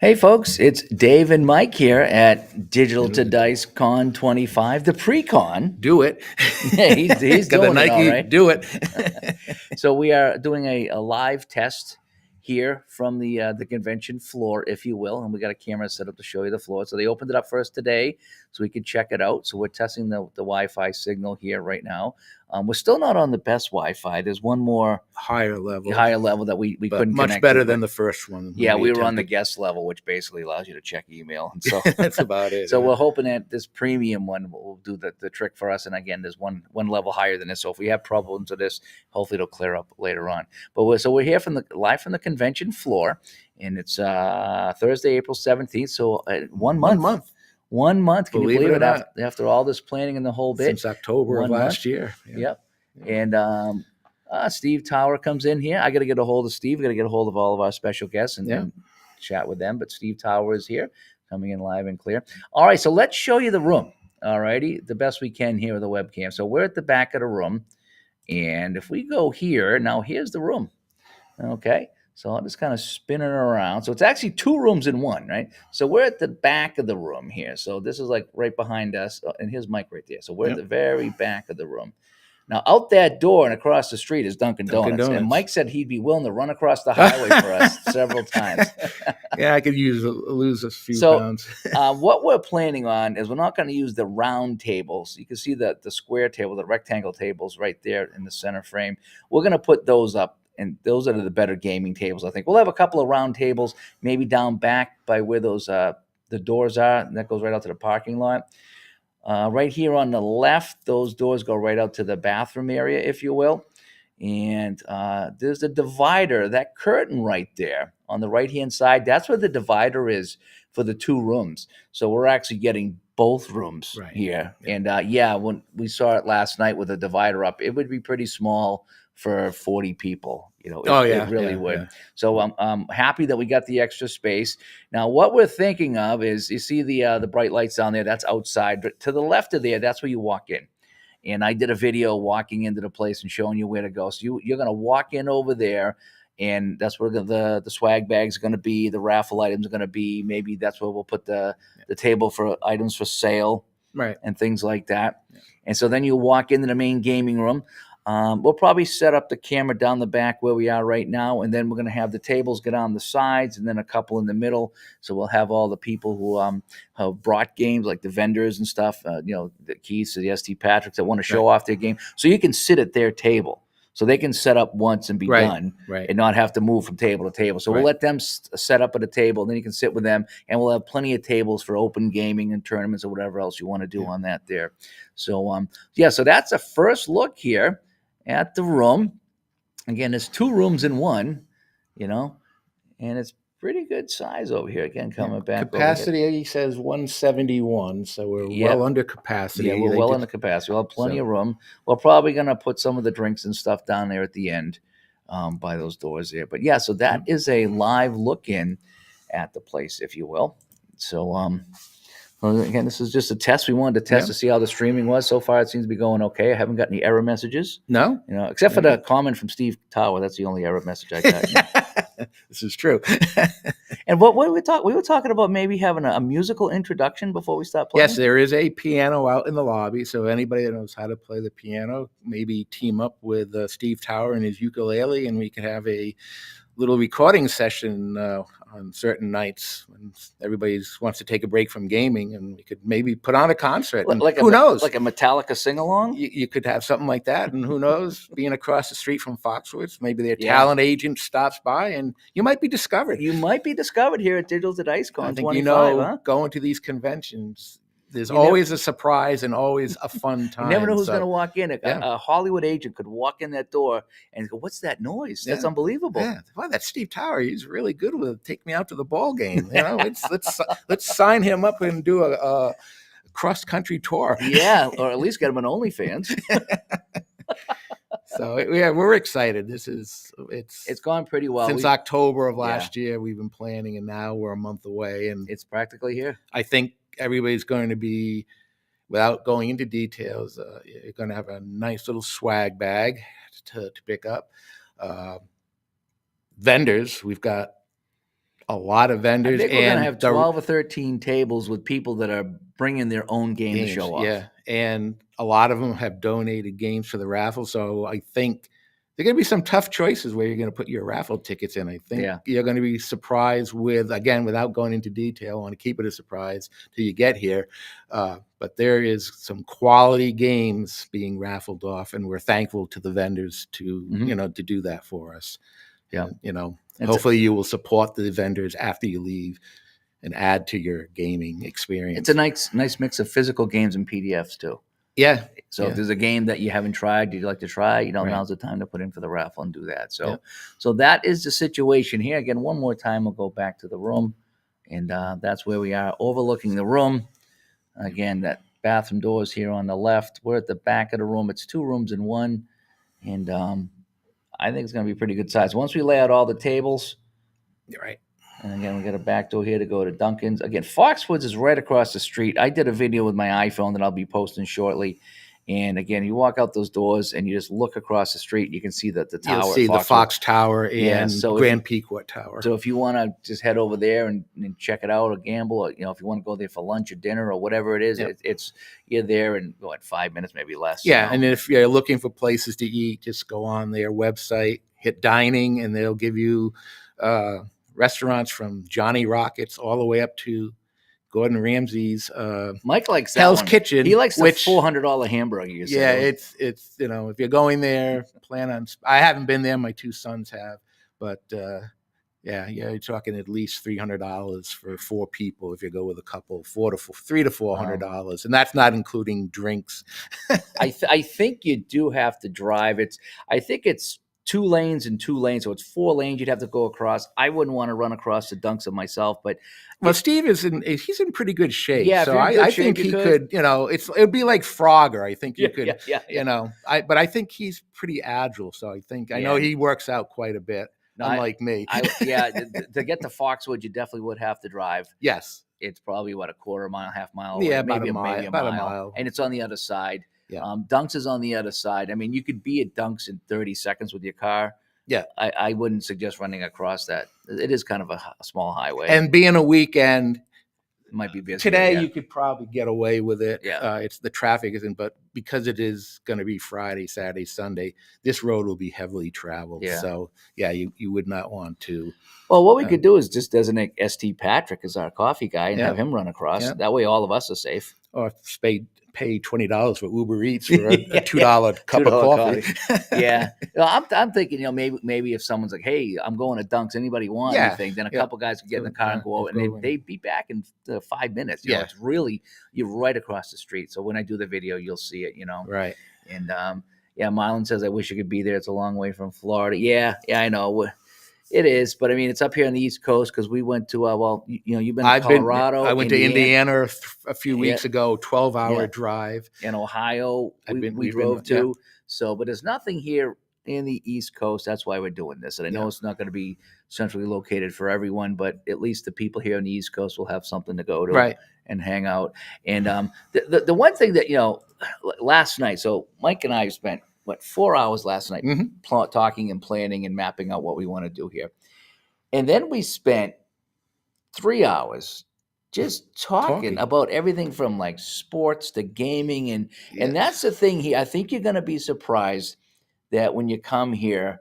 Hey folks, it's Dave and Mike here at Digital to Dice Con 25, the pre-con. Do it. Yeah, he's Got the doing it all Nike. right. Do it. So we are doing a live test here from the convention floor, if you will, and we got a camera set up to show you the floor. So they opened it up for us today, so we could check it out. So we're testing the Wi-Fi signal here right now. We're still not on the best Wi-Fi. There's one more higher level that we but couldn't much connect better to, than the first one. yeah, we were on the guest level, which basically allows you to check email. And so That's about it. so we're hoping that this premium one will do the trick for us. And again, there's one level higher than this. So if we have problems with this, hopefully it'll clear up later on. But we're here live from the convention floor, and it's Thursday, April 17th. So 1 month. 1 month. Can you believe it? After all this planning and the whole bit. Since October of last year. Yeah. Yep. And Steve Tower comes in here. I got to get a hold of Steve. I got to get a hold of all of our special guests and chat with them. But Steve Tower is here, coming in live and clear. All right, so let's show you the room. All righty, the best we can here with the webcam. So we're at the back of the room, and if we go here, now here's the room. Okay, so I'll just kind of spin it around. So it's actually two rooms in one, right? So we're at the back of the room here. So this is like right behind us, and here's Mike right there. So we're at the very back of the room. Now, out that door and across the street is Dunkin' Donuts. And Mike said he'd be willing to run across the highway for us several times. Yeah, I could lose a few pounds. What we're planning on is we're not going to use the round tables. You can see the square table, the rectangle tables right there in the center frame. We're going to put those up, and those are the better gaming tables, I think. We'll have a couple of round tables, maybe down back by where those the doors are, and that goes right out to the parking lot. Right here on the left, those doors go right out to the bathroom area, if you will. And there's the divider, that curtain right there on the right-hand side. That's where the divider is for the two rooms. So we're actually getting both rooms here. Yeah. And when we saw it last night with the divider up, it would be pretty small for 40 people. You know, it really would. Yeah. So I'm happy that we got the extra space. Now, what we're thinking of is, you see the bright lights down there, that's outside. But to the left of there, that's where you walk in. And I did a video walking into the place and showing you where to go. So you're going to walk in over there, and that's where the swag bags are going to be, the raffle items are going to be. Maybe that's where we'll put the table for items for sale, and things like that. Yeah. And so then you walk into the main gaming room. We'll probably set up the camera down the back where we are right now, and then we're going to have the tables get on the sides and then a couple in the middle. So we'll have all the people who have brought games, like the vendors and stuff, the keys to the ST Patricks that want to show off their game. So you can sit at their table. So they can set up once and be done and not have to move from table to table. So we'll let them set up at a table, and then you can sit with them, and we'll have plenty of tables for open gaming and tournaments or whatever else you want to do on that there. So, so that's a first look here at the room. Again, there's two rooms in one, and it's pretty good size over here. Again, coming back. Capacity, he says 171, so we're well under capacity. Yeah, we're well under capacity. We'll have plenty of room. We're probably going to put some of the drinks and stuff down there at the end by those doors there. But yeah, so that is a live look in at the place, if you will. So, well, again, this is just a test. We wanted to test to see how the streaming was. So far, it seems to be going okay. I haven't got any error messages. No? Except for the comment from Steve Tower. That's the only error message I got. This is true. And what did we talk? We were talking about maybe having a musical introduction before we start playing. Yes, there is a piano out in the lobby. So anybody that knows how to play the piano, maybe team up with Steve Tower and his ukulele, and we could have a little recording session on certain nights when everybody wants to take a break from gaming, and we could maybe put on a concert. Who knows? Like a Metallica sing-along? You could have something like that, and who knows? Being across the street from Foxwoods, maybe their talent agent stops by, and you might be discovered. You might be discovered here at Digital to Dice Con 25, going to these conventions, there's always a surprise and always a fun time. You never know who's going to walk in. A Hollywood agent could walk in that door and go, "What's that noise? That's unbelievable." Yeah. Wow, that's Steve Tower. He's really good with take me out to the ball game. Let's sign him up and do a cross-country tour. Yeah, or at least get him an OnlyFans. So we're excited. It's gone pretty well. Since October of last year, we've been planning, and now we're a month away, and it's practically here. I think everybody's going to be, without going into details, you're going to have a nice little swag bag to pick up. Vendors, we've got a lot of I vendors, think we're gonna and have the 12 or 13 tables with people that are bringing their own game to games, show off. yeah, and a lot of them have donated games for the raffle. So I think there are going to be some tough choices where you're going to put your raffle tickets in. I think Yeah. you're going to be surprised with, again, without going into detail. I want to keep it a surprise till you get here. But there is some quality games being raffled off, and we're thankful to the vendors to Mhm. to do that for us. Yeah. And It's a hopefully you will support the vendors after you leave and add to your gaming it's a experience. nice mix of physical games and PDFs too. Yeah, So if yeah, there's a game that you haven't tried, you'd like to try, right. now's the time to put in for the raffle and do that. Yeah. So that is the situation here. Again, one more time, we'll go back to the room, and that's where we are, overlooking the room. Again, that bathroom door is here on the left. We're at the back of the room. It's two rooms in one, and I think it's going to be pretty good size. Once we lay out all the tables, You're right. and again, we got a back door here to go to Duncan's. Again, Foxwoods is right across the street. I did a video with my iPhone that I'll be posting shortly. And again, you walk out those doors and you just look across the street. You can see the You'll tower at see the Foxwoods. Fox Tower Yeah. and So Grand Pequot Tower. if you want to just head over there and check it out or gamble, or if you want to go there for lunch or dinner or whatever it is, Yep. it's you're there in what, 5 minutes, maybe less. Yeah, and if you're looking for places to eat, just go on their website, hit dining, and they'll give you restaurants from Johnny Rockets all the way up to Gordon Ramsay's Mike likes that Hell's one. Kitchen. He likes the which, $400 hamburger. You yeah, said. it's if you're going there, plan on. I haven't been there. My two sons have, but yeah, you're talking at least $300 for 4 people if you go with a couple, $300 to $400, and that's not including drinks. I think you do have to drive. I think it's 2 lanes and 2 lanes, so it's 4 lanes you'd have to go across. I wouldn't want to run across the dunks of myself, but Well, Steve he's in pretty good shape. Yeah, if so you're in good I shape, think you he could. it'd be like Frogger. I think you Yeah, could, yeah. but I think he's pretty agile. So I know Yeah. he works out quite a bit, No, unlike me. to get to Foxwood, you definitely would have to drive. Yes. It's probably what, a quarter mile, half mile away, Yeah, about maybe a mile, maybe a about mile. a mile. And it's on the other side. Yeah. Dunks is on the other side. I mean, you could be at Dunks in 30 seconds with your car. Yeah. I wouldn't suggest running across that. It is kind of a small highway. And being a weekend, it might be busy. today Yeah. you could probably get away with it. Yeah. It's the traffic isn't, but because it is going to be Friday, Saturday, Sunday, this road will be heavily traveled. Yeah. So yeah, you would not want to. Well, what we could do is just designate St. Patrick as our coffee guy and Yeah. have him run across. Yeah. That way, all of us are safe. Or pay $20 for Uber Eats for a $2 cup of $2 coffee. Yeah, I'm thinking, maybe if someone's like, "Hey, I'm going to Dunks. Anybody want anything?" Then a couple guys could get in the car and go out, and they'd be back in 5 minutes. You know, it's really, you're right across the street. So when I do the video, you'll see it. Right. And Marlon says, "I wish you could be there. It's a long way from Florida." Yeah, I know. It is, but I mean, it's up here on the East Coast because we went to you've been to Colorado. I went to Indiana a few weeks ago, 12-hour drive. In Ohio, we drove to. So, but there's nothing here in the East Coast. That's why we're doing this. And I know it's not going to be centrally located for everyone, but at least the people here on the East Coast will have something to go to and hang out. And the one thing that, last night, so Mike and I spent 4 hours last night talking and planning and mapping out what we want to do here. And then we spent 3 hours just talking about everything from like sports to gaming. And that's the thing here. I think you're going to be surprised that when you come here,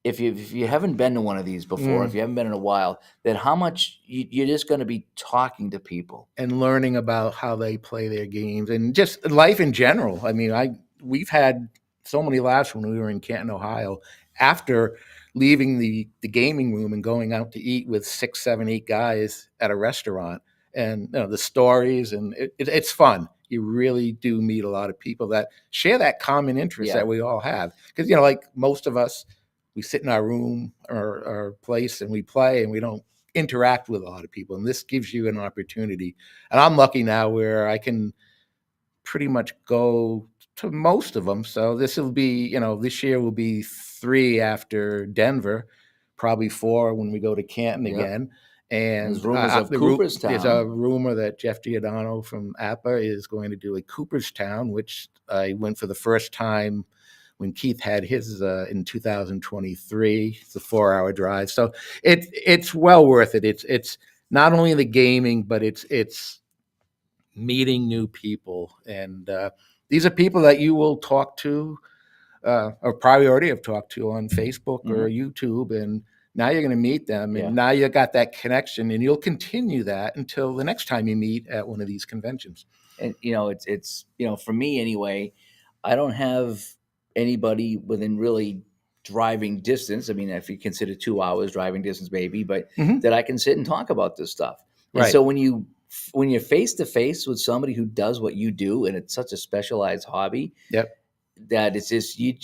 if you haven't been to one of these before, if you haven't been in a while, that how much you're just going to be talking to people. And learning about how they play their games and just life in general. I mean, we've had so many laughs when we were in Canton, Ohio, after leaving the gaming room and going out to eat with 6, 7, 8 guys at a restaurant, and the stories, and it's fun. You really do meet a lot of people that share that common interest that we all have. Because like most of us, we sit in our room or our place and we play, and we don't interact with a lot of people. And this gives you an opportunity. And I'm lucky now where I can pretty much go to most of them. So this will be, this year will be 3 after Denver, probably 4 when we go to Canton again. And there's rumors of Cooperstown. There's a rumor that Jeff Giordano from APA is going to do a Cooperstown, which I went for the first time when Keith had his in 2023. It's a 4-hour drive, so it's well worth it. It's not only the gaming, but it's meeting new people, and these are people that you will talk to, or probably already have talked to on Facebook or YouTube, and now you're going to meet them, and now you got that connection, and you'll continue that until the next time you meet at one of these conventions. And it's for me anyway, I don't have anybody within really driving distance. I mean, if you consider 2 hours driving distance, maybe, but that I can sit and talk about this stuff. And Right. so when you're face to face with somebody who does what you do, and it's such a specialized hobby, Yep. that it's just you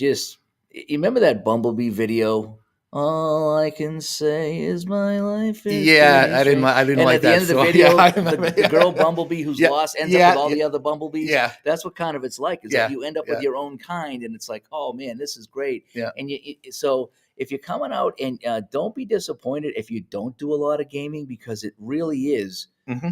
remember that Bumblebee video? All I can say is my life is Yeah, I didn't and like at the that end of the song. video, Yeah, I remember. the girl Bumblebee who's Yeah, lost ends yeah, up with all yeah. the other bumblebees. Yeah. That's what kind of it's like, is Yeah, that you end up with yeah. your own kind, and it's like, oh man, this is great. Yeah. And so if you're coming out, and don't be disappointed if you don't do a lot of gaming, because it really is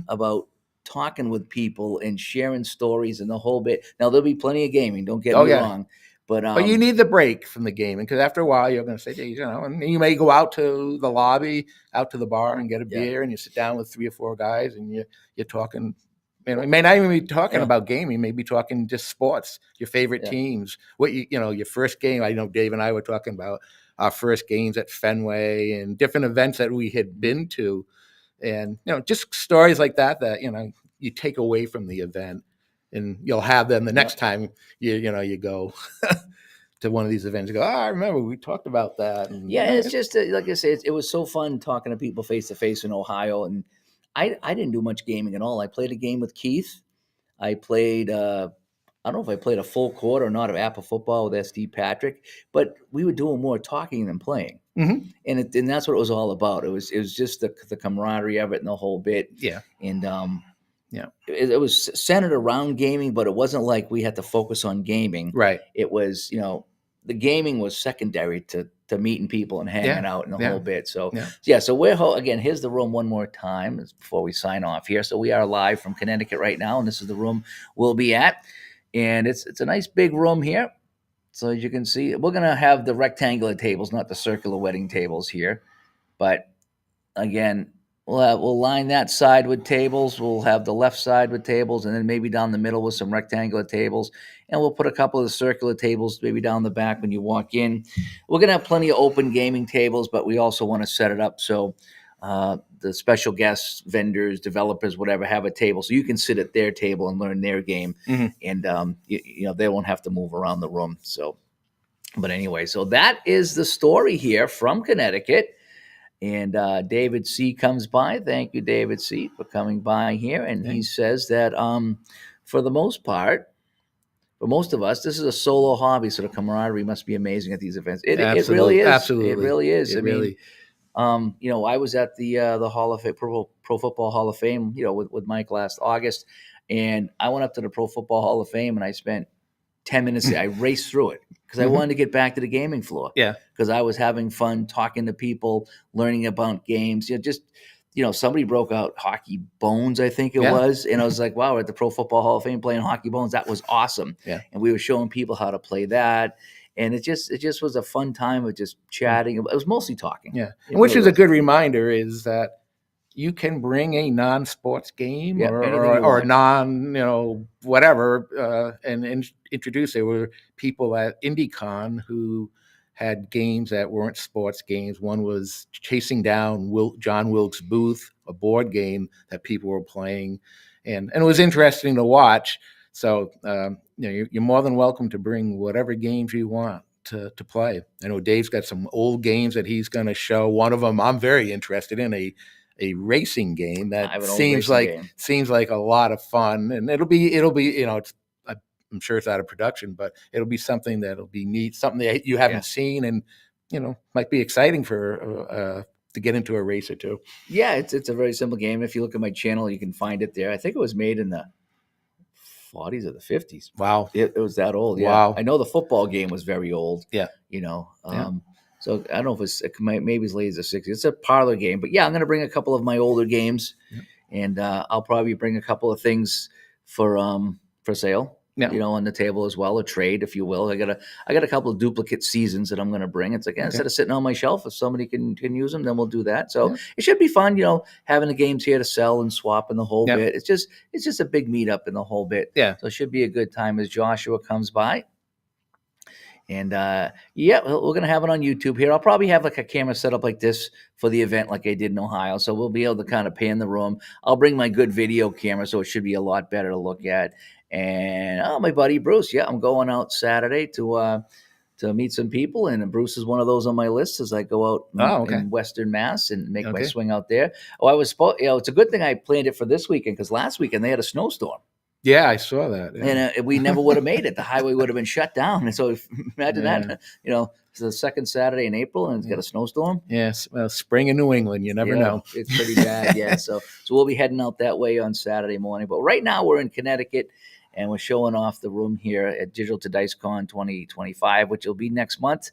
about talking with people and sharing stories and the whole bit. Now there'll be plenty of gaming, don't get Oh, me yeah. wrong, but you need the break from the gaming, because after a while you're going to say, "Hey, and you may go out to the lobby, out to the bar, and get a beer, and you sit down with 3 or 4 guys, and you're talking. You may not even be talking about gaming. You may be talking just sports, your favorite teams, what your first game. I know Dave and I were talking about our first games at Fenway and different events that we had been to, and just stories like that you take away from the event, and you'll have them the next time you go to one of these events. You go, I remember we talked about that. And, and it's just like I say, it was so fun talking to people face to face in Ohio, and I didn't do much gaming at all. I played a game with Keith. I played. I don't know if I played a full quarter or not of Apple football with SD Patrick, but we were doing more talking than playing, and that's what it was all about. It was just the camaraderie of it and the whole bit. Yeah, and it was centered around gaming, but it wasn't like we had to focus on gaming. Right. It was the gaming was secondary to meeting people and hanging out and the whole bit. So so we're again, here's the room one more time before we sign off here. So we are live from Connecticut right now, and this is the room we'll be at. And it's a nice big room here. So as you can see, we're going to have the rectangular tables, not the circular wedding tables here. But again, we'll line that side with tables. We'll have the left side with tables, and then maybe down the middle with some rectangular tables. And we'll put a couple of the circular tables maybe down the back when you walk in. We're going to have plenty of open gaming tables, but we also want to set it up so the special guests, vendors, developers, whatever, have a table so you can sit at their table and learn their game, and they won't have to move around the room. So, but anyway, so that is the story here from Connecticut. And David C. comes by. Thank you, David C., for coming by here. And he says that for the most part, for most of us, this is a solo hobby, so the camaraderie must be amazing at these events. It really is. Absolutely. It really is. It really. I was at the Hall of Fame, Pro Football Hall of Fame, with Mike last August, and I went up to the Pro Football Hall of Fame, and I spent 10 minutes there. I raced through it because I wanted to get back to the gaming floor. Yeah, because I was having fun talking to people, learning about games. Somebody broke out Hockey Bones, I think it was, and I was like, wow, we're at the Pro Football Hall of Fame playing Hockey Bones. That was awesome. Yeah, and we were showing people how to play that. And it just was a fun time of just chatting. It was mostly talking. Yeah, which is a good reminder is that you can bring a non-sports game or non, whatever, and introduce. There were people at IndyCon who had games that weren't sports games. One was chasing down John Wilkes Booth, a board game that people were playing, and it was interesting to watch. So you're more than welcome to bring whatever games you want to play. I know Dave's got some old games that he's going to show. One of them I'm very interested in, a racing game that seems like a lot of fun, and it'll be I'm sure it's out of production, but it'll be something that'll be neat, something that you haven't seen, and might be exciting for to get into a race or two. Yeah, it's a very simple game. If you look at my channel, you can find it there. I think it was made in the 40s or the 50s. Wow. It was that old. Yeah. Wow. I know the football game was very old. Yeah. So I don't know if maybe as late as the 60s. It's a parlor game. But yeah, I'm going to bring a couple of my older games, and I'll probably bring a couple of things for sale. Yeah. on the table as well, a trade, if you will. I got a couple of duplicate seasons that I'm going to bring. It's like, instead of sitting on my shelf, if somebody can use them, then we'll do that. So Yeah. it should be fun, having the games here to sell and swap in the whole Yeah. bit. It's just a big meetup in the whole bit. Yeah. So it should be a good time as Joshua comes by. And yeah, we're gonna have it on YouTube here. I'll probably have like a camera set up like this for the event, like I did in Ohio. So we'll be able to kind of pan the room. I'll bring my good video camera, so it should be a lot better to look at. And my buddy Bruce, yeah, I'm going out Saturday to meet some people, and Bruce is one of those on my list as I go out in Western Mass and make my swing out there. Oh, I was supposed, it's a good thing I planned it for this weekend, because last weekend they had a snowstorm. Yeah, I saw that. Yeah. And we never would have made it. The highway would have been shut down. And so imagine that, it's the second Saturday in April and it's got a snowstorm. Yes. Well, spring in New England, you never know. It's pretty bad. Yeah. So we'll be heading out that way on Saturday morning. But right now we're in Connecticut and we're showing off the room here at Digital to Dice Con 2025, which will be next month.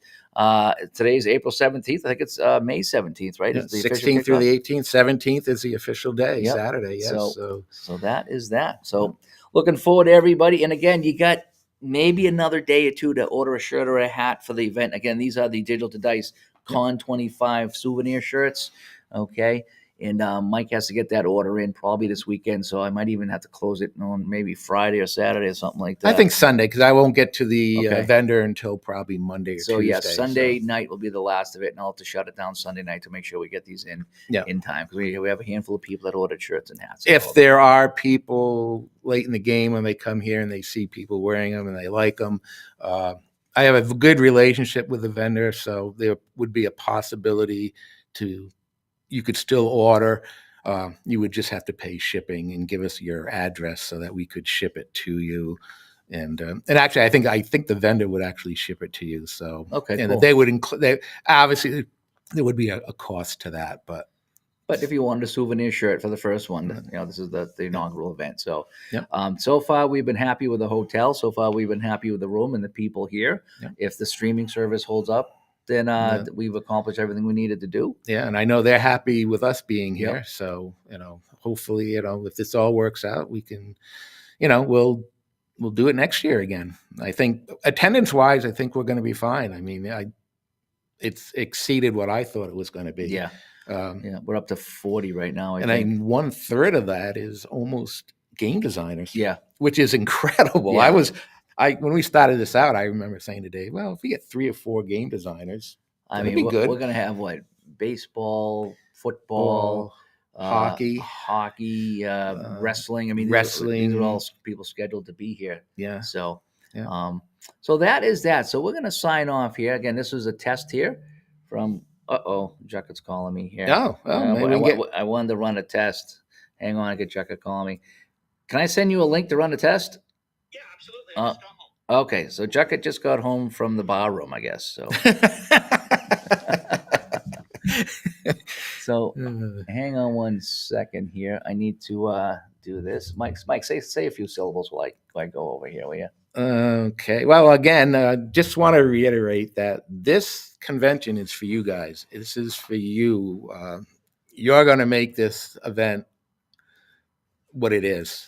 Today's April 17th. I think it's May 17th, right? Yeah, 16th through the 18th. 17th is the official day, Saturday. Yes. So that is that. So looking forward to everybody. And again, you got maybe another day or two to order a shirt or a hat for the event. Again, these are the Digital to Dice Con 25 souvenir shirts. Okay. And Mike has to get that order in probably this weekend. So I might even have to close it on maybe Friday or Saturday or something like that. I think Sunday, because I won't get to the vendor until probably Monday or Tuesday. So yeah, Sunday night will be the last of it. And I'll have to shut it down Sunday night to make sure we get these in time. Because we have a handful of people that ordered shirts and hats. If there are people late in the game when they come here and they see people wearing them and they like them, I have a good relationship with the vendor. So there would be a possibility you could still order. You would just have to pay shipping and give us your address so that we could ship it to you. And actually, I think the vendor would actually ship it to you. So and cool. They would include. Obviously, there would be a cost to that, but if you wanted a souvenir shirt for the first one, this is the inaugural event. So, so far we've been happy with the hotel. So far we've been happy with the room and the people here. If the streaming service holds up, then we've accomplished everything we needed to do. Yeah, and I know they're happy with us being here. So, hopefully, if this all works out, we can, we'll do it next year again. I think attendance-wise, I think we're going to be fine. I mean, it's exceeded what I thought it was going to be. Yeah. We're up to 40 right now. I think 1/3 of that is almost game designers. Yeah. Which is incredible. Yeah. When we started this out, I remember saying to Dave, well, if we get 3 or 4 game designers, that'd be good. We're going to have baseball, football, hockey, wrestling. I mean, these are all people scheduled to be here. Yeah. So, so that is that. So we're going to sign off here. Again, this was a test here from, Jucket's calling me here. I wanted to run a test. Hang on, I get Jucket calling me. Can I send you a link to run a test? Yeah, absolutely. I just got home. Okay, so Jucket just got home from the bar room, I guess. So, so hang on one second here. I need to do this. Mike, say a few syllables while I go over here, will you? Okay. Well, again, just want to reiterate that this convention is for you guys. This is for you. You're going to make this event what it is.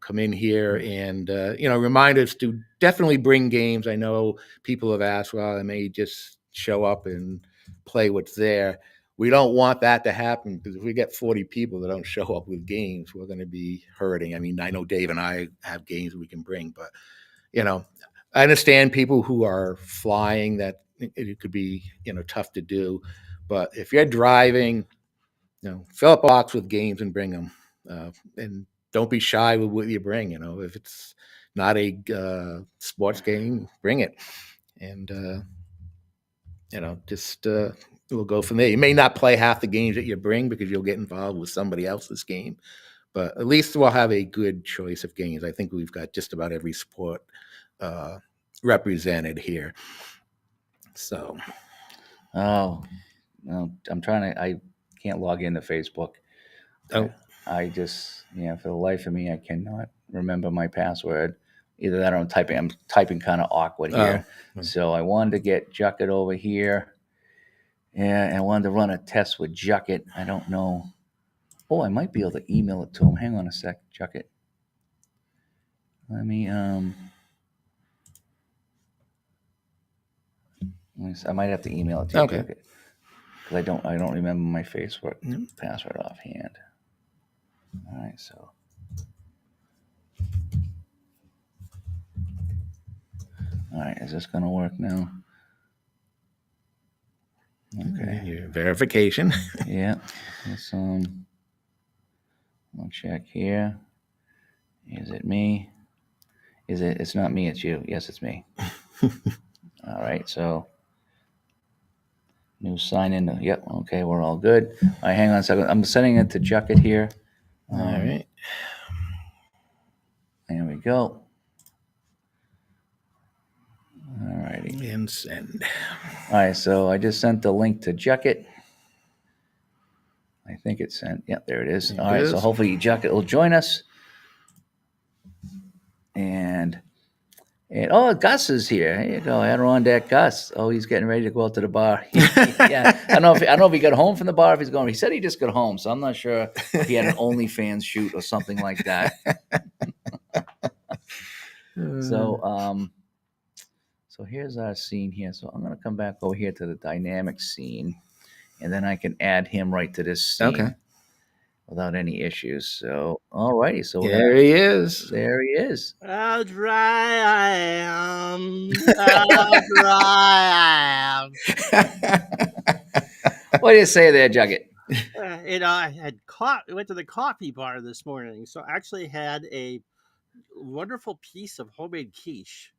Come in here and, remind us to definitely bring games. I know people have asked, well, I may just show up and play what's there. We don't want that to happen, because if we get 40 people that don't show up with games, we're going to be hurting. I mean, I know Dave and I have games we can bring, but, I understand people who are flying that it could be, tough to do. But if you're driving, fill up a box with games and bring them. And don't be shy with what you bring. If it's not a sports game, bring it. And, we'll go from there. You may not play half the games that you bring because you'll get involved with somebody else's game, but at least we'll have a good choice of games. I think we've got just about every sport represented here. So, I'm trying to. I can't log into Facebook. Oh, I just, for the life of me, I cannot remember my password. Either that or I'm typing kind of awkward here. So I wanted to get Jucket over here. Yeah, and I wanted to run a test with Jucket. I don't know. Oh, I might be able to email it to him. Hang on a sec, Jucket. Let me I might have to email it to you. Okay. Because I don't remember my Facebook password offhand. All right, so. All right, is this going to work now? Okay. Your verification. Yeah. Let's we'll check here. Is it me? Is it? It's not me. It's you. Yes, it's me. All right. So new sign in. Yep. Okay, we're all good. All right, hang on a second. I'm sending it to Jucket here. All right. There we go. All righty. And send. All right. So I just sent the link to Jucket. I think it's sent. Yep, there it is. All right. So hopefully Jucket will join us. And oh, Gus is here. Here you go, Adirondack Gus. Oh, he's getting ready to go out to the bar. Yeah, I don't know if he got home from the bar. If he's going, he said he just got home, so I'm not sure if he had an OnlyFans shoot or something like that. So here's our scene here. So I'm gonna come back over here to the dynamic scene, and then I can add him right to this scene. Okay. Without any issues. So, all righty. So there he is. There he is. How dry I am. How dry I am. What do you say there, Juggett? I went to the coffee bar this morning, so I actually had a wonderful piece of homemade quiche.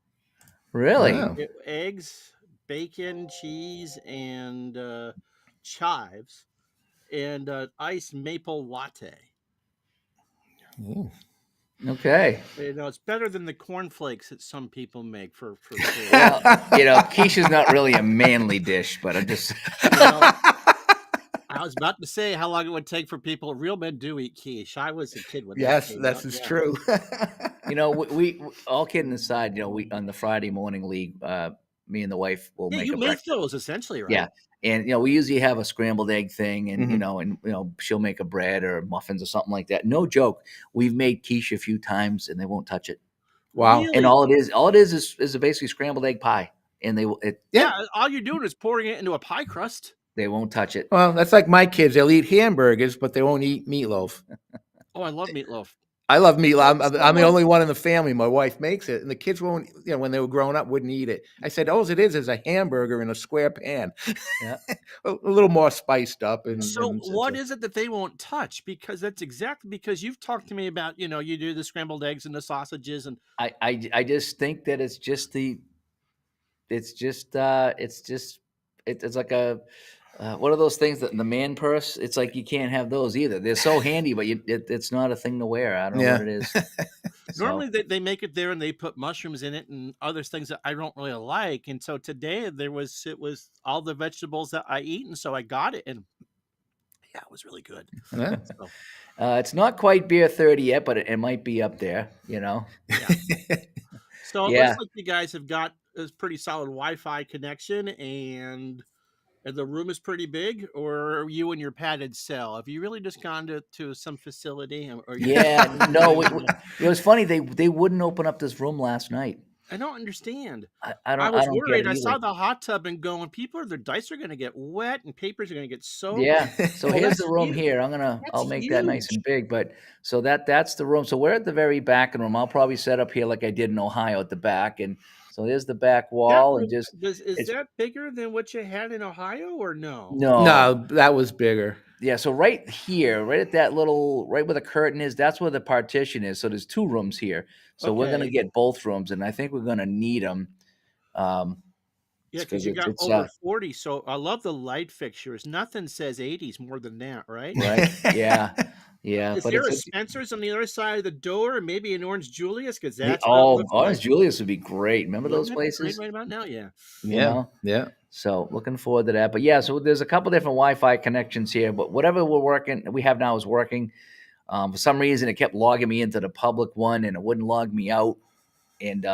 Really? Wow. Eggs, bacon, cheese, and chives. And iced maple latte. Ooh. Okay. It's better than the cornflakes that some people make for well, quiche is not really a manly dish, but I'm just. I was about to say how long it would take for people. Real men do eat quiche. I was a kid when yes, that is true. We all kidding aside, we on the Friday morning league, me and the wife will make. You make breakfast. those essentially, right? Yeah. And we usually have a scrambled egg thing, and she'll make a bread or muffins or something like that. No joke, we've made quiche a few times, and they won't touch it. Wow! Really? And all it is basically scrambled egg pie, and all you're doing is pouring it into a pie crust. They won't touch it. Well, that's like my kids; they'll eat hamburgers, but they won't eat meatloaf. Oh, I love meatloaf. I love meatloaf. I'm the only one in the family. My wife makes it, and the kids won't. When they were growing up, wouldn't eat it. I said, "All it is a hamburger in a square pan, a little more spiced up." And what is it that they won't touch? Because that's exactly because you've talked to me about you do the scrambled eggs and the sausages, and I just think that it's like a. What are those things that in the man purse? It's like you can't have those either. They're so handy, but it's not a thing to wear. I don't know what it is. Normally they make it there and they put mushrooms in it and other things that I don't really like. And so today it was all the vegetables that I eat, and so I got it, and yeah, it was really good. Yeah. It's not quite beer 30 yet, but it might be up there. Yeah. So it looks like you guys have got a pretty solid Wi-Fi connection, and the room is pretty big, or are you in your padded cell? Have you really just gone to some facility? No. It was funny. They wouldn't open up this room last night. I don't understand. I was worried. I saw the hot tub and going, their dice are going to get wet and papers are going to get soaked. Yeah. So here's the room here. I'll make that nice and big. But so that's the room. So we're at the very back of the room. I'll probably set up here like I did in Ohio at the back. And so there's the back wall. Is that bigger than what you had in Ohio or no? No, that was bigger. Yeah, so right here, right at that right where the curtain is, that's where the partition is. So there's two rooms here. So we're going to get both rooms, and I think we're going to need them. Because you got over 40. So I love the light fixtures. Nothing says 80s more than that, right? Right, yeah. Yeah. Is there a Spencer's on the other side of the door, and maybe an Orange Julius? Because that's Orange Julius would be great. Remember those places? Right about now, yeah. Yeah. So looking forward to that. But yeah, so there's a couple different Wi-Fi connections here, but whatever we have now is working. For some reason, it kept logging me into the public one, and it wouldn't log me out. And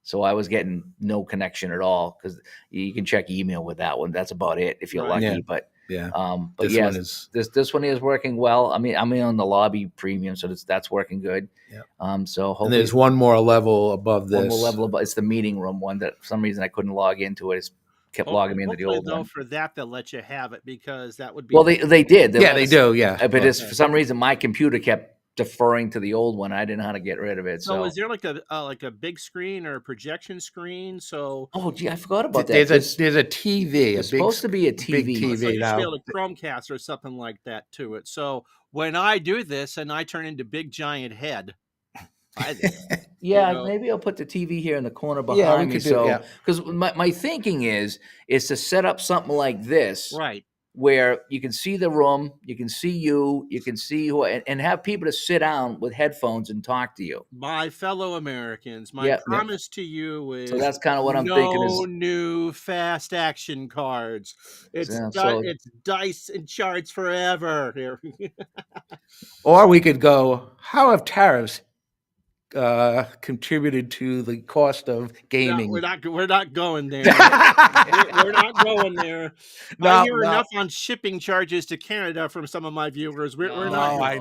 so I was getting no connection at all, because you can check email with that one. That's about it if you're lucky. Yeah. But Yeah. But This one is this one is working well. I mean, I'm on the lobby premium, so that's working good. Yeah. So and hopefully there's one more level above this. one more level above. It's the meeting room one that for some reason I couldn't log into it. It's kept logging me into the old though, one. for that, they'll let you have it because that would be. Well, they did. Yeah, they do. Yeah. But it's for some reason my computer kept deferring to the old one. I didn't know how to get rid of it. So is there like a big screen or a projection screen? So oh gee, I forgot about that. There's a TV. It's supposed to be a TV. Big TV so you now. should be able to Chromecast or something like that to it. So when I do this and I turn into big giant head, yeah, maybe I'll put the TV here in the corner behind me. So because my thinking is to set up something like this, right, where you can see the room, you can see you can see who, and have people to sit down with headphones and talk to you. My fellow Americans, my promise to you is so that's kind of what I'm thinking is no new fast action cards. It's it's dice and charts forever here. Or we could go, how have tariffs contributed to the cost of gaming? No, we're not going there. we're not going there. I hear enough on shipping charges to Canada from some of my viewers. We're not. I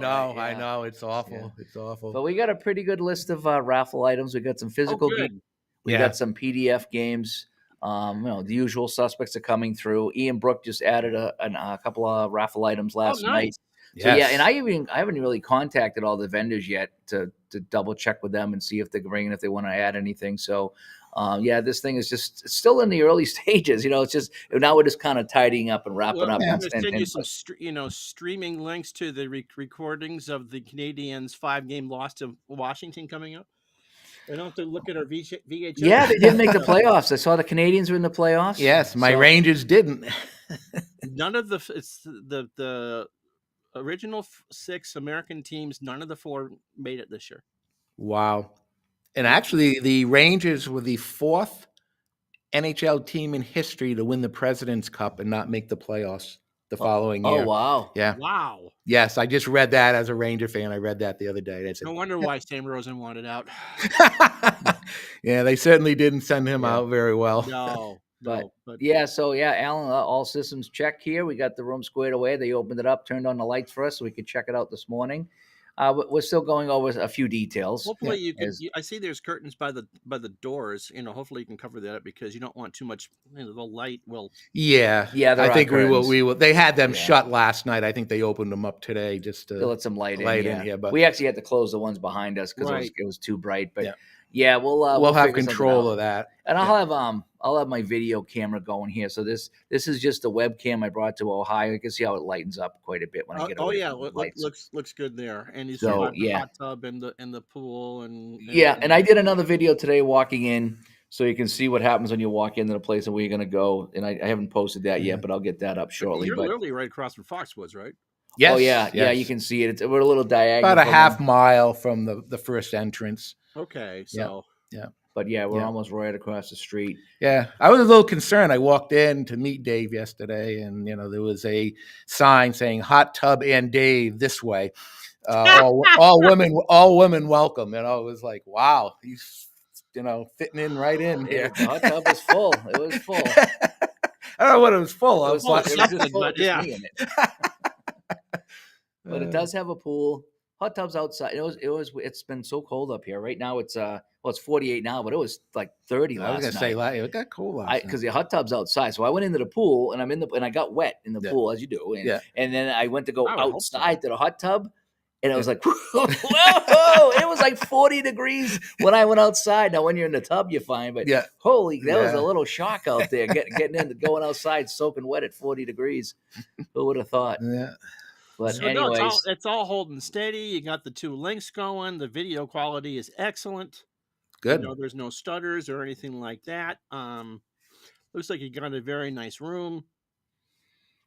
know. It's awful. Yeah. It's awful. But we got a pretty good list of raffle items. We got some physical games. We got some PDF games. The usual suspects are coming through. Ian Brook just added a couple of raffle items last night. So and I haven't really contacted all the vendors yet to double check with them and see if they're bringing, if they want to add anything. So this thing is it's still in the early stages. It's just now we're just kind of tidying up and wrapping up. I'm going to send you some streaming links to the recordings of the Canadians' 5-game loss to Washington coming up. I don't have to look at our VHS. Yeah, they didn't make the playoffs. I saw the Canadians were in the playoffs. Yes, my Rangers didn't. None of the original 6 American teams, none of the 4 made it this year. Wow. And actually, the Rangers were the 4th NHL team in history to win the President's Cup and not make the playoffs the following year. Oh, wow. Yeah. Wow. Yes, I just read that as a Ranger fan. I read that the other day. No wonder why Sam Rosen wanted out. Yeah, they certainly didn't send him out very well. No. But Alan, all systems check here. We got the room squared away. They opened it up, turned on the lights for us so we could check it out this morning. We're still going over a few details. Hopefully you can. I see there's curtains by the doors. Hopefully you can cover that up because you don't want too much. The light will. Yeah. I think we will. They had them shut last night. I think they opened them up today just to let some light in here. But we actually had to close the ones behind us because it was too bright. But we'll have control of that. And I'll have my video camera going here. So this is just a webcam I brought to Ohio. You can see how it lightens up quite a bit when I get away from the lights. Looks good there. And he's got the hot tub and the pool and I did another video today walking in, so you can see what happens when you walk into the place and where you're going to go. And I haven't posted that yet, but I'll get that up shortly. You're literally right across from Foxwoods, right? Yes. Oh yeah, you can see it. We're a little diagonal. About a half mile from the first entrance. Okay, so yeah. But we're almost right across the street. Yeah, I was a little concerned. I walked in to meet Dave yesterday, and there was a sign saying "Hot Tub and Dave this way." All women welcome. It was like, wow, he's fitting in right in here. The hot tub was full. It was full. I don't know what it was full of. It was just full of just me in it. But it does have a pool. Hot tub's outside. It's been so cold up here. Right now it's 48 now, but it was like 30 last night. I was gonna say it got cold last night. Because the hot tub's outside. So I went into the pool and I got wet in the pool as you do. And then I went to go outside to the hot tub. And I was like, whoa, it was like 40 degrees when I went outside. Now, when you're in the tub, you're fine. But that was a little shock out there, going outside, soaking wet at 40 degrees. Who would have thought? Yeah. But anyways. It's all holding steady. You got the 2 links going. The video quality is excellent. Good. There's no stutters or anything like that. Looks like you got a very nice room.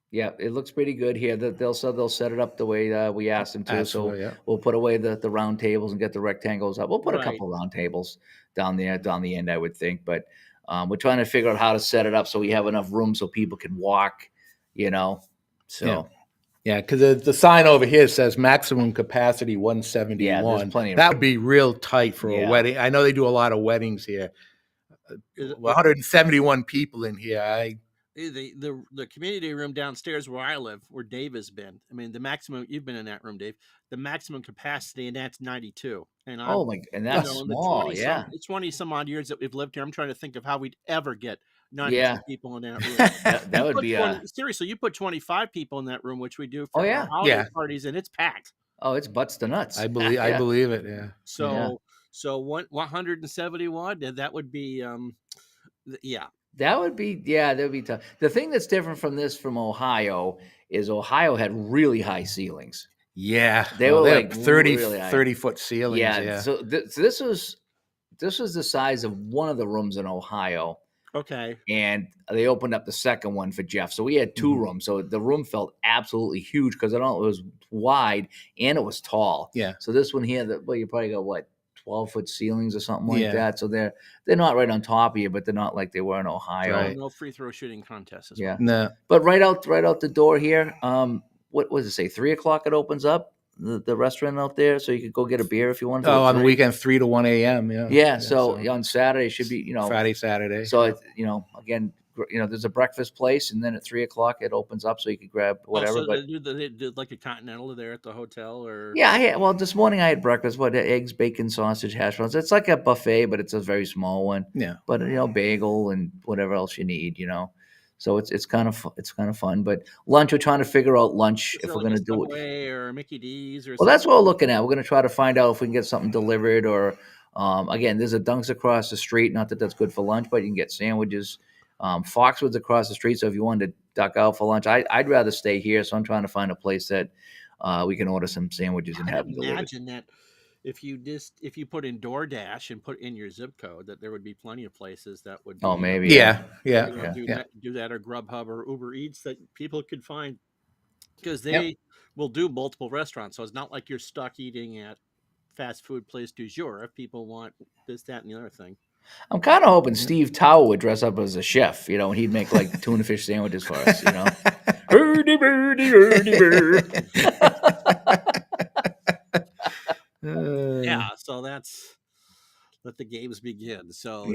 Yeah, it looks pretty good here. They'll set it up the way we asked them to. We'll put away the round tables and get the rectangles up. We'll put a couple round tables down the end, I would think. But we're trying to figure out how to set it up so we have enough room so people can walk. So. Yeah, because the sign over here says maximum capacity 171. Yeah, there's plenty of that would be real tight for a wedding. I know they do a lot of weddings here. 171 people in here. the community room downstairs where I live, where Dave has been. I mean, the maximum you've been in that room, Dave. The maximum capacity, and that's 92. And I'm, Oh my, and that's in the small. Yeah. 20 some odd years that we've lived here, I'm trying to think of how we'd ever get 92 Yeah. people in that room. That would be seriously, you put 25 people in that room, which we do Oh, for yeah. our holiday Yeah. parties, and it's packed. Oh, it's butts to nuts. I believe it. Yeah. So 170 watt, that would be yeah. That would be tough. The thing that's different from Ohio is Ohio had really high ceilings. Yeah. They were they're like 30, really high. 30-foot ceilings. Yeah. Yeah. So this was the size of one of the rooms in Ohio. Okay. And they opened up the second one for Jeff. So we had two rooms. So the room felt absolutely huge because it was wide and it was tall. Yeah. So this one here, you probably got 12-foot ceilings or something like that. So they're not right on top of you, but they're not like they were in Ohio. Right. No free throw shooting contest as Yeah. well. No. But right out the door here, what does it say? 3:00 it opens up, the restaurant out there, so you could go get a beer if you wanted to. Oh, on the weekend, 3 to 1 a.m. Yeah. Yeah. So on Saturday it should be, Friday, Saturday. So again, there's a breakfast place, and then at 3:00 it opens up, so you could grab whatever. So they did like a continental there at the hotel, or well, this morning I had breakfast. Eggs, bacon, sausage, hash browns. It's like a buffet, but it's a very small one. Yeah. But bagel and whatever else you need. So it's kind of fun. But lunch, we're trying to figure out lunch if we're going to do it. Or Mickey D's or. Well, that's what we're looking at. We're going to try to find out if we can get something delivered, or again, there's a Dunks across the street. Not that that's good for lunch, but you can get sandwiches. Foxwood's across the street, so if you wanted to duck out for lunch, I'd rather stay here. So I'm trying to find a place that we can order some sandwiches and have them delivered. Imagine that if you put in DoorDash and put in your zip code, that there would be plenty of places that would. Oh, maybe. Do Yeah. that, or Grubhub or Uber Eats that people could find, because they will do multiple restaurants. So it's not like you're stuck eating at fast food place du jour. If people want this, that, and the other thing. I'm kind of hoping Steve Tower would dress up as a chef, and he'd make like tuna fish sandwiches for us, Hurdy birdie, hurdy bird. So let the games begin. So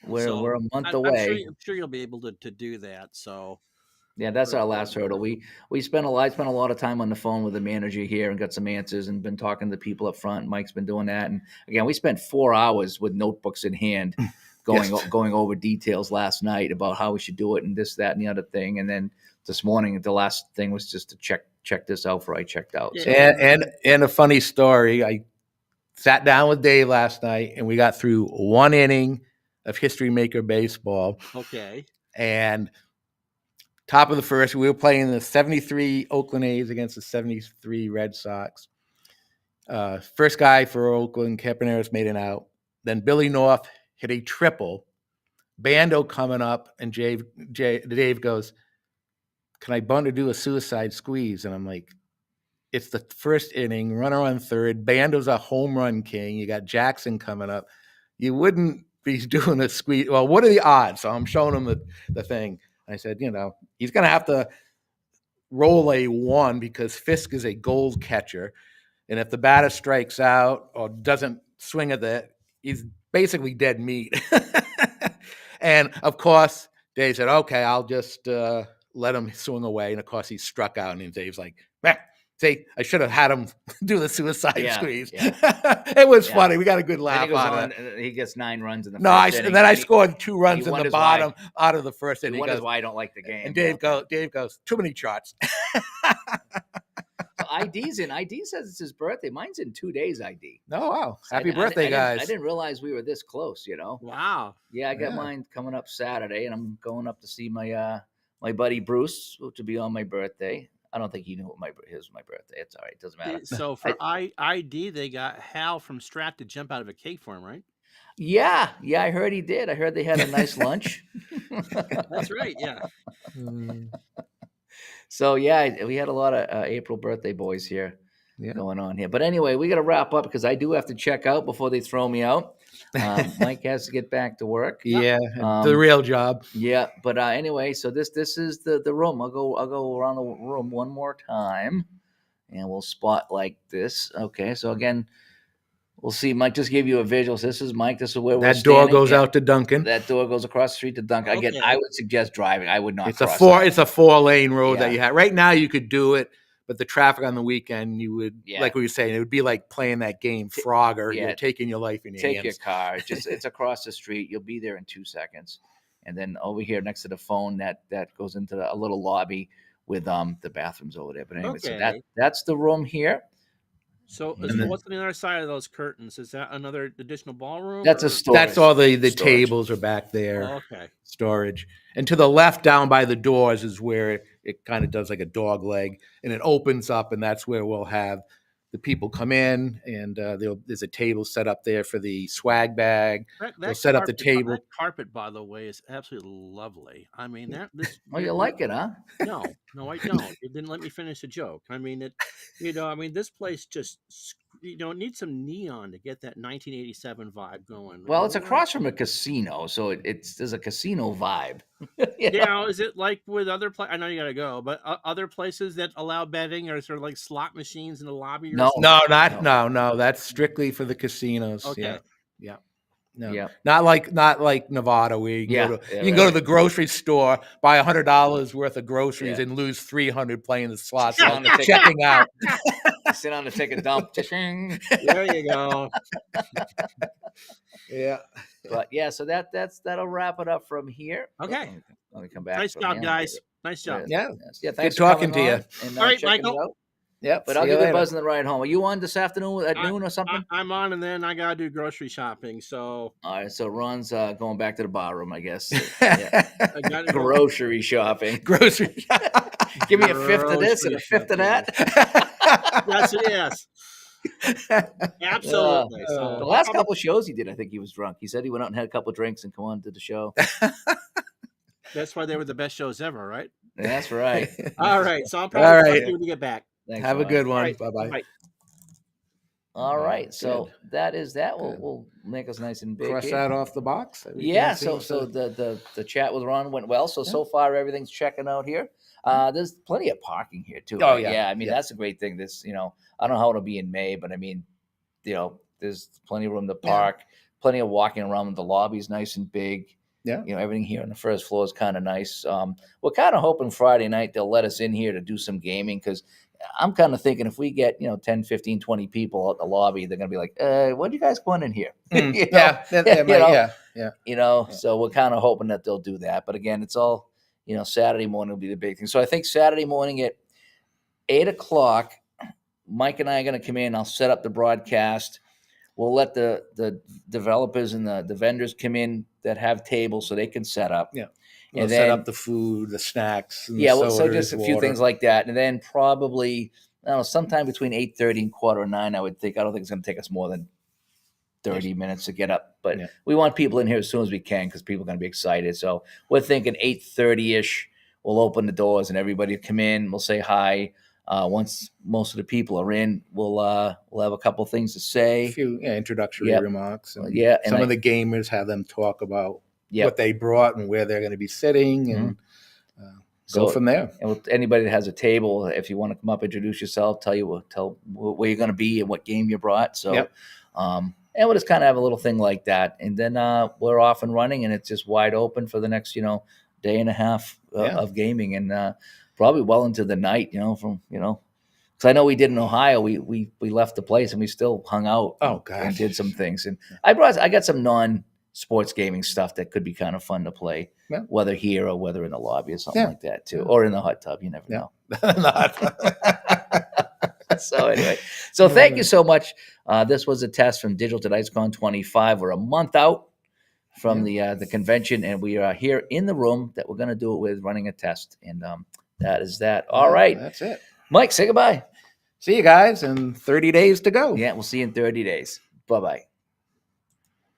we're a month away. I'm sure you'll be able to do that. So yeah, that's our last hurdle. I spent a lot of time on the phone with the manager here and got some answers and been talking to the people up front. Mike's been doing that, and again, we spent 4 hours with notebooks in hand, going over details last night about how we should do it and this, that, and the other thing. And then this morning, the last thing was just to check this out before I checked out. So. And a funny story. I sat down with Dave last night, and we got through one inning of History Maker baseball. Okay. And top of the first, we were playing the 73 Oakland A's against the 73 Red Sox. First guy for Oakland, Camaraderie made an out. Then Billy North hit a triple. Bando coming up, and Dave goes, "Can I bunt or do a suicide squeeze?" And I'm like, it's the first inning, runner on third. Bando's a home run king. You got Jackson coming up. You wouldn't be doing a squeeze. Well, what are the odds? So I'm showing him the thing. I said, he's going to have to roll a 1 because Fisk is a gold catcher. And if the batter strikes out or doesn't swing at that, he's basically dead meat. And, of course, Dave said, okay, I'll just let him swing away. And, of course, he struck out. And Dave's like, see, I should have had him do the suicide squeeze. Yeah. It was funny. We got a good laugh out of it. He gets 9 runs in the first inning. And then I scored 2 runs in the bottom out of the first inning. He wonders why I don't like the game. And Dave goes, too many shots. So ID's in. ID says it's his birthday. Mine's in 2 days, ID. Oh, wow. Happy birthday, guys. I didn't realize we were this close, Wow. Yeah, I got mine coming up Saturday, and I'm going up to see my buddy Bruce, which will be on my birthday. I don't think he knew my birthday. It's all right. It doesn't matter. So for ID, they got Hal from Strat to jump out of a cake for him, right? Yeah. I heard he did. I heard they had a nice lunch. That's right. Yeah. So we had a lot of April birthday boys here going on here. But anyway, we got to wrap up because I do have to check out before they throw me out. Mike has to get back to work. Yeah, the real job. Yeah, but anyway, so this is the room. I'll go around the room one more time, and we'll spot like this. Okay, so again, We'll see. Mike just gave you a visual. So this is Mike. This is where we're That door standing. goes out to Duncan. That door goes across the street to Duncan. Again, I would suggest driving. I would not It's cross a that. it's a 4-lane road that you have. Right now you could do it, but the traffic on the weekend, you would, like we were saying, it would be like playing that game Frogger. You're taking your life in your hands. Take your car. It's across the street. You'll be there in 2 seconds. And then over here next to the phone, that goes into a little lobby with the bathrooms over there. But anyway, so that's the room here. So what's on the other side of those curtains? Is that another additional ballroom? That's a storage. That's all the tables are back there. Oh, okay. Storage. And to the left down by the doors is where it kind of does like a dog leg, and it opens up, and that's where we'll have the people come in, and there's a table set up there for the swag bag. They'll set up the table. That carpet, by the way, is absolutely lovely. I mean, you like it, huh? No, I don't. It didn't let me finish the joke. I mean, this place just, needs some neon to get that 1987 vibe going. Well, it's across from a casino, so there's a casino vibe. Is it like with other places? I know you got to go, but other places that allow betting or sort of like slot machines in the lobby? No, that's strictly for the casinos. Okay. Yeah. No, not like Nevada, where you can go to the grocery store, buy $100 worth of groceries, and lose $300 playing the slots. Checking out. Sit down to take a dump. There you go. Yeah. But so that'll wrap it up from here. Okay. Let me come back. Nice job, guys. Nice job. Yeah. Thanks Good talking to you. And, all right, Michael. Yep. But I'll give you a buzz on the ride home. Are you on this afternoon at noon or something? I'm on, and then I gotta do grocery shopping. So all right. So Ron's going back to the bar room, I guess. I gotta grocery shopping. Grocery. Give me a fifth of this and a fifth of that. Yes. Absolutely. So the last couple of shows he did, I think he was drunk. He said he went out and had a couple of drinks and come on to the show. That's why they were the best shows ever, right? That's right. All right. So I'll probably talk to you when you get back. Thanks, have a good one. Right. Bye-bye. All right. So that is that. We'll make us nice and big. Cross that off the box. Yeah. So the chat with Ron went well. So far everything's checking out here. There's plenty of parking here too. Oh yeah. I mean that's a great thing. This I don't know how it'll be in May, but I mean there's plenty of room to park. Plenty of walking around. The lobby's nice and big. Yeah. Everything here on the first floor is kind of nice. We're kind of hoping Friday night they'll let us in here to do some gaming, because I'm kind of thinking if we get 10, 15, 20 people out the lobby, they're gonna be like, what do you guys want in here? So we're kind of hoping that they'll do that. But again, it's all Saturday morning will be the big thing. So I think Saturday morning at 8:00, Mike and I are gonna come in. I'll set up the broadcast. We'll let the developers and the vendors come in that have tables so they can set up. Yeah. And set up the food, the snacks. And so just a few things like that. And then probably, I don't know, sometime between 8:30 and 8:45, I would think. I don't think it's going to take us more than 30 minutes to get up. But we want people in here as soon as we can, because people are going to be excited. So we're thinking 8:30-ish, we'll open the doors and everybody will come in. We'll say hi. Once most of the people are in, we'll have a couple things to say. A few introductory remarks. And and some of the gamers, have them talk about what they brought and where they're going to be sitting, and go from there. And with anybody that has a table, if you want to come up, introduce yourself, tell where you're going to be and what game you brought. So, and we'll just kind of have a little thing like that, and then we're off and running, and it's just wide open for the next day and a half of gaming, and probably well into the night. Because I know we did in Ohio, we left the place and we still hung out. And did some things, and I got some non-sports gaming stuff that could be kind of fun to play, whether here or whether in the lobby or something like that too, or in the hot tub. You never know. So anyway, thank you so much. This was a test from Digital to DiceCon 25. We're a month out from the convention, and we are here in the room that we're going to do it with, running a test, and that is that. All right, that's it. Mike, say goodbye. See you guys in 30 days to go. Yeah, we'll see you in 30 days. Bye-bye.